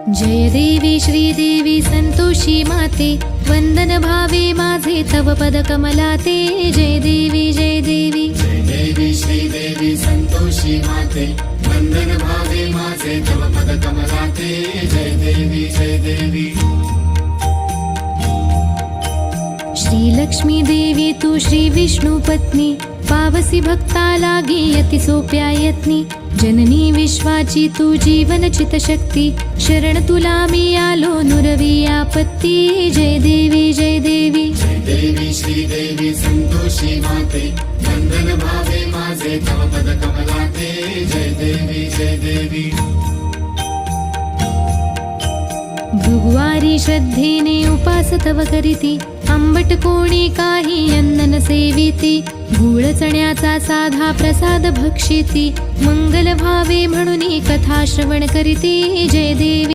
जय देवी श्रीदेवी संतोषी माते, वंदन भावे माझे तव पद कमलाते। जय देवी जय देवी जय देवी श्रीदेवी संतोषी माते, वंदन भावे माझे तव पद कमलाते। जय देवी जय देवी श्री लक्ष्मी देवी तू श्री विष्णु पत्नी, पावसी भक्ता लागी अति सोप्या यत्नी। जननी विश्वाची तू जीवन चित शक्ती, शरण तुला मी आलो नुरवी आपत्ती। जय देवी जय देवी जय देवी श्रीदेवी संतोषी माते, वंदन भावे माझे तव पद कमलाते। जय देवी जय देवी भृगुवारी श्रद्धेने उपास तव करीती, आंबट कोणी काही अन्न न सेविती। गूळ चण्याचा साधा प्रसाद भक्षिती, मंगल भावे म्हणून कथा श्रवण करीती। जय देवी